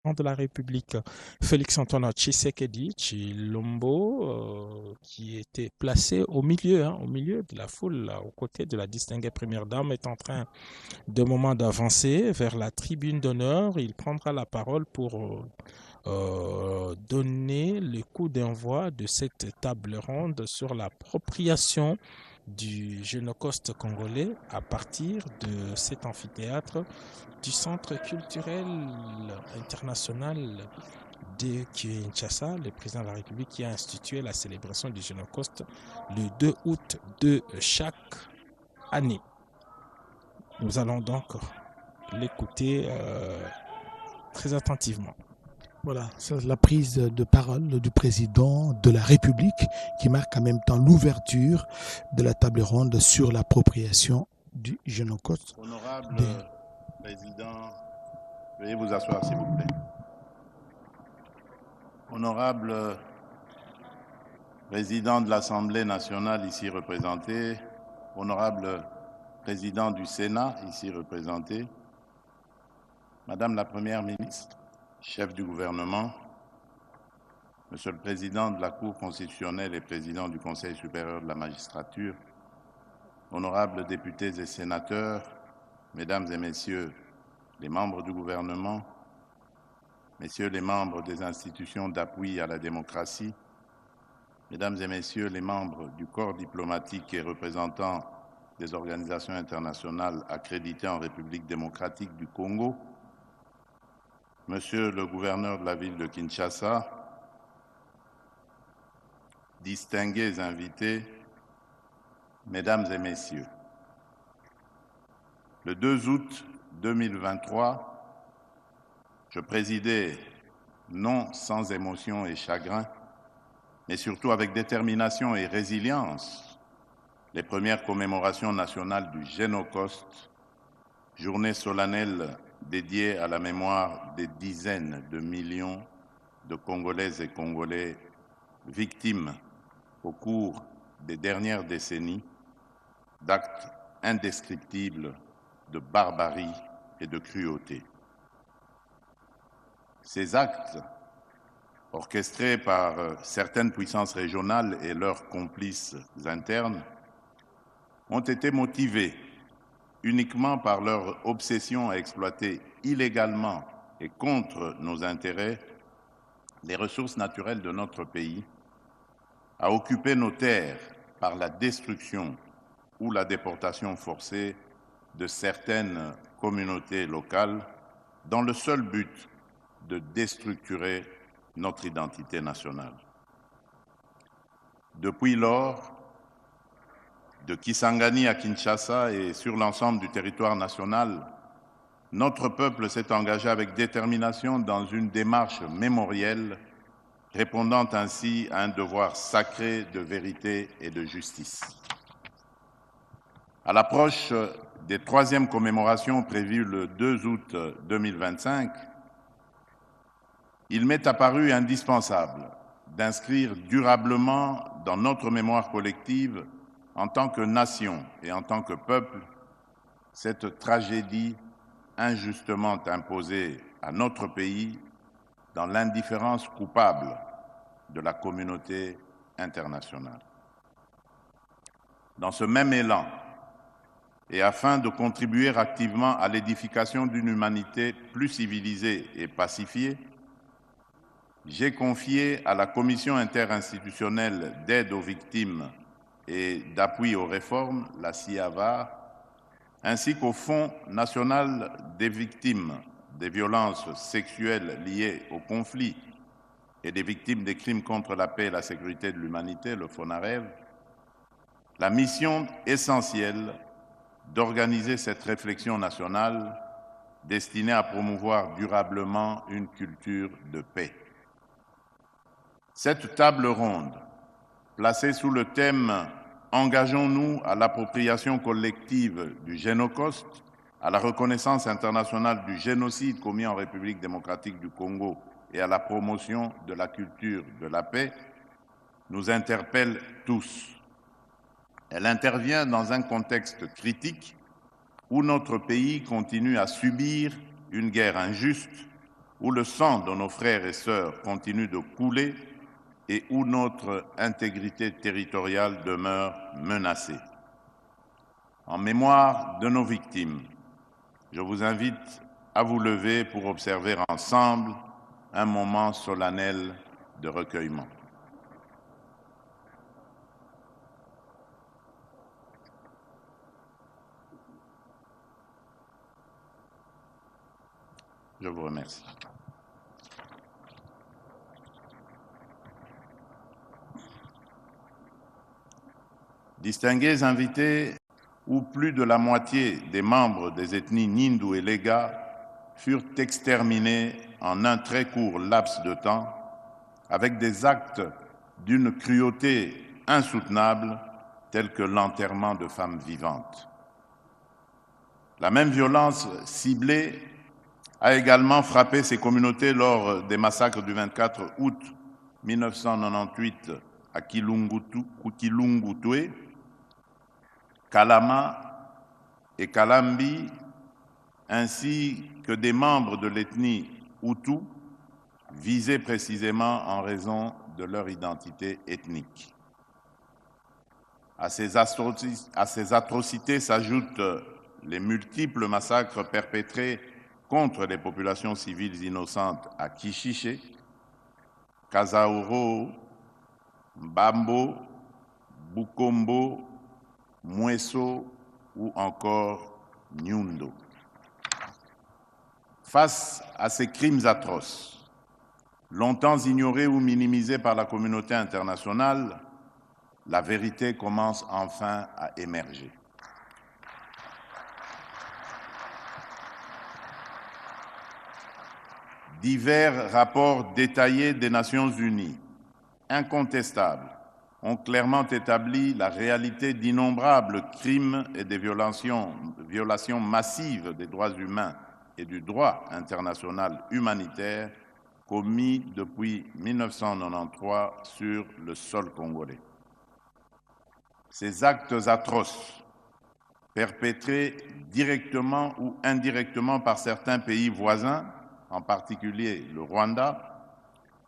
de la République, Félix-Antoine Tshisekedi Tshilombo, qui était placé au milieu de la foule, là, aux côtés de la distinguée première dame, est en train de moment d'avancer vers la tribune d'honneur. Il prendra la parole pour donner le coup d'envoi de cette table ronde sur l'appropriation du Génocoste congolais à partir de cet amphithéâtre du Centre culturel international de Kinshasa, le président de la République qui a institué la célébration du Génocoste le 2 août de chaque année. Nous allons donc l'écouter très attentivement. Voilà, c'est la prise de parole du président de la République qui marque en même temps l'ouverture de la table ronde sur l'appropriation du Génocoste. Honorable président, veuillez vous asseoir s'il vous plaît. Honorable président de l'Assemblée nationale ici représenté, honorable président du Sénat ici représenté, Madame la Première ministre, chef du gouvernement, Monsieur le Président de la Cour constitutionnelle et Président du Conseil supérieur de la magistrature, honorables députés et sénateurs, Mesdames et Messieurs les membres du gouvernement, Messieurs les membres des institutions d'appui à la démocratie, Mesdames et Messieurs les membres du corps diplomatique et représentants des organisations internationales accréditées en République démocratique du Congo, Monsieur le gouverneur de la ville de Kinshasa, distingués invités, Mesdames et Messieurs, le 2 août 2023, je présidais, non sans émotion et chagrin, mais surtout avec détermination et résilience, les premières commémorations nationales du Génocoste, journée solennelle dédiée à la mémoire des dizaines de millions de Congolaises et Congolais victimes au cours des dernières décennies d'actes indescriptibles de barbarie et de cruauté. Ces actes, orchestrés par certaines puissances régionales et leurs complices internes, ont été motivés uniquement par leur obsession à exploiter illégalement et contre nos intérêts les ressources naturelles de notre pays, à occuper nos terres par la destruction ou la déportation forcée de certaines communautés locales dans le seul but de déstructurer notre identité nationale. Depuis lors, de Kisangani à Kinshasa et sur l'ensemble du territoire national, notre peuple s'est engagé avec détermination dans une démarche mémorielle, répondant ainsi à un devoir sacré de vérité et de justice. À l'approche des troisièmes commémorations prévues le 2 août 2025, il m'est apparu indispensable d'inscrire durablement dans notre mémoire collective, en tant que nation et en tant que peuple, cette tragédie injustement imposée à notre pays dans l'indifférence coupable de la communauté internationale. Dans ce même élan, et afin de contribuer activement à l'édification d'une humanité plus civilisée et pacifiée, j'ai confié à la Commission interinstitutionnelle d'aide aux victimes et d'appui aux réformes, la CIAVAR, ainsi qu'au Fonds national des victimes des violences sexuelles liées au conflit et des victimes des crimes contre la paix et la sécurité de l'humanité, le FONAREV, la mission essentielle d'organiser cette réflexion nationale destinée à promouvoir durablement une culture de paix. Cette table ronde, placée sous le thème « Engageons-nous à l'appropriation collective du Génocoste, à la reconnaissance internationale du génocide commis en République démocratique du Congo et à la promotion de la culture de la paix », nous interpelle tous. Elle intervient dans un contexte critique où notre pays continue à subir une guerre injuste, où le sang de nos frères et sœurs continue de couler et où notre intégrité territoriale demeure menacée. En mémoire de nos victimes, je vous invite à vous lever pour observer ensemble un moment solennel de recueillement. Je vous remercie. Distingués invités, où plus de la moitié des membres des ethnies Nindu et Lega furent exterminés en un très court laps de temps, avec des actes d'une cruauté insoutenable, tels que l'enterrement de femmes vivantes. La même violence ciblée a également frappé ces communautés lors des massacres du 24 août 1998 à Kilungutwe, Kalama et Kalambi, ainsi que des membres de l'ethnie Hutu, visés précisément en raison de leur identité ethnique. À ces atrocités s'ajoutent les multiples massacres perpétrés contre les populations civiles innocentes à Kishiché, Kazauro, Mbambo, Bukombo, Mweso ou encore Nyundo. Face à ces crimes atroces, longtemps ignorés ou minimisés par la communauté internationale, la vérité commence enfin à émerger. Divers rapports détaillés des Nations Unies, incontestables, ont clairement établi la réalité d'innombrables crimes et des violations massives des droits humains et du droit international humanitaire commis depuis 1993 sur le sol congolais. Ces actes atroces, perpétrés directement ou indirectement par certains pays voisins, en particulier le Rwanda,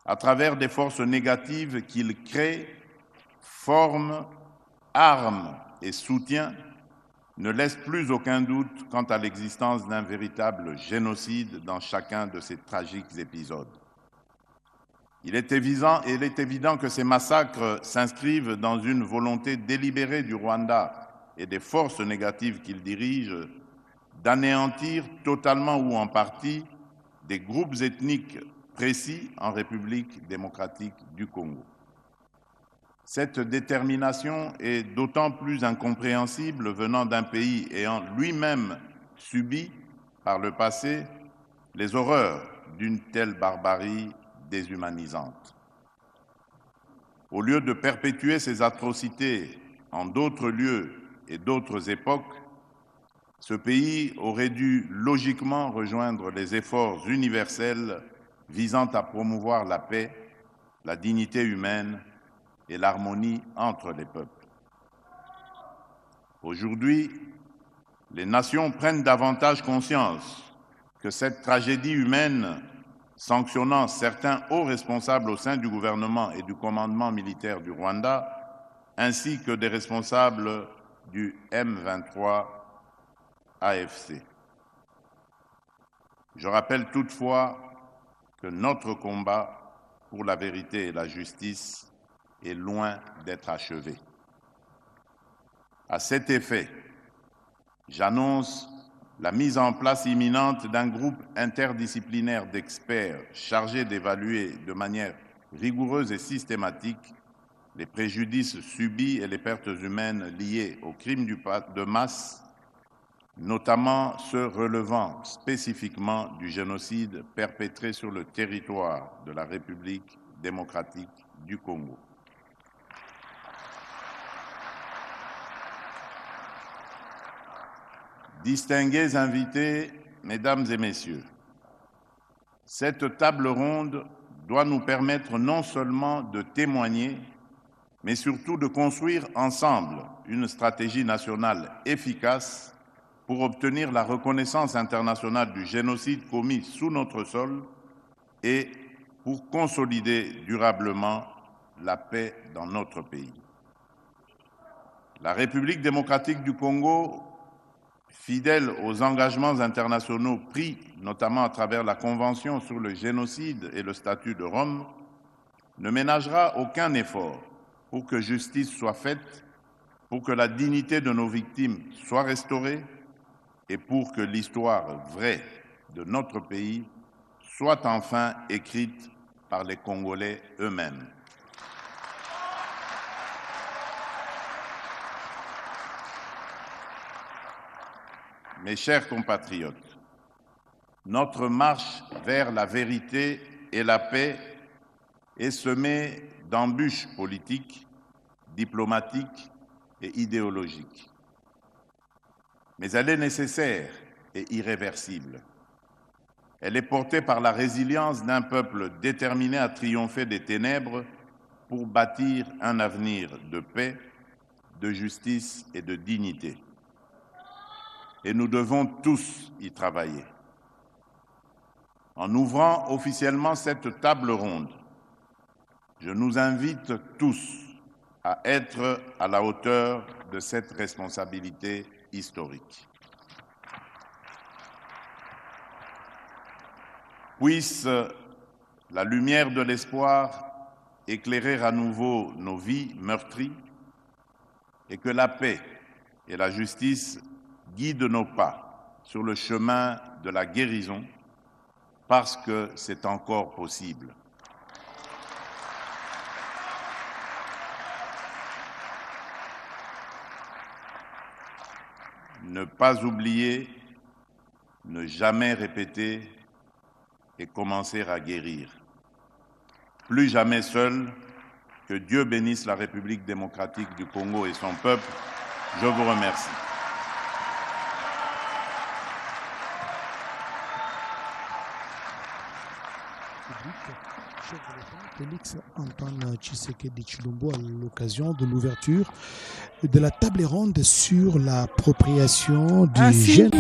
à travers des forces négatives qu'ils créent, forment, arment et soutiennent, ne laissent plus aucun doute quant à l'existence d'un véritable génocide dans chacun de ces tragiques épisodes. Il est évident que ces massacres s'inscrivent dans une volonté délibérée du Rwanda et des forces négatives qu'il dirige d'anéantir totalement ou en partie des groupes ethniques précis en République démocratique du Congo. Cette détermination est d'autant plus incompréhensible venant d'un pays ayant lui-même subi par le passé les horreurs d'une telle barbarie déshumanisante. Au lieu de perpétuer ces atrocités en d'autres lieux et d'autres époques, ce pays aurait dû logiquement rejoindre les efforts universels visant à promouvoir la paix, la dignité humaine et l'harmonie entre les peuples. Aujourd'hui, les nations prennent davantage conscience que cette tragédie humaine, sanctionnant certains hauts responsables au sein du gouvernement et du commandement militaire du Rwanda, ainsi que des responsables du M23 AFC. Je rappelle toutefois que notre combat pour la vérité et la justice est loin d'être achevé. À cet effet, j'annonce la mise en place imminente d'un groupe interdisciplinaire d'experts chargé d'évaluer de manière rigoureuse et systématique les préjudices subis et les pertes humaines liées aux crimes de masse, notamment ceux relevant spécifiquement du génocide perpétré sur le territoire de la République démocratique du Congo. Distingués invités, mesdames et messieurs, cette table ronde doit nous permettre non seulement de témoigner, mais surtout de construire ensemble une stratégie nationale efficace pour obtenir la reconnaissance internationale du génocide commis sous notre sol et pour consolider durablement la paix dans notre pays. La République démocratique du Congo, fidèle aux engagements internationaux pris, notamment à travers la Convention sur le génocide et le statut de Rome, ne ménagera aucun effort pour que justice soit faite, pour que la dignité de nos victimes soit restaurée et pour que l'histoire vraie de notre pays soit enfin écrite par les Congolais eux-mêmes. Mes chers compatriotes, notre marche vers la vérité et la paix est semée d'embûches politiques, diplomatiques et idéologiques. Mais elle est nécessaire et irréversible. Elle est portée par la résilience d'un peuple déterminé à triompher des ténèbres pour bâtir un avenir de paix, de justice et de dignité. Et nous devons tous y travailler. En ouvrant officiellement cette table ronde, je nous invite tous à être à la hauteur de cette responsabilité historique. Puisse la lumière de l'espoir éclairer à nouveau nos vies meurtries et que la paix et la justice guident nos pas sur le chemin de la guérison parce que c'est encore possible. Ne pas oublier, ne jamais répéter et commencer à guérir. Plus jamais seul, que Dieu bénisse la République démocratique du Congo et son peuple. Je vous remercie. Félix Antoine Tshisekedi Tshilombo à l'occasion de l'ouverture de la table ronde sur l'appropriation du gène.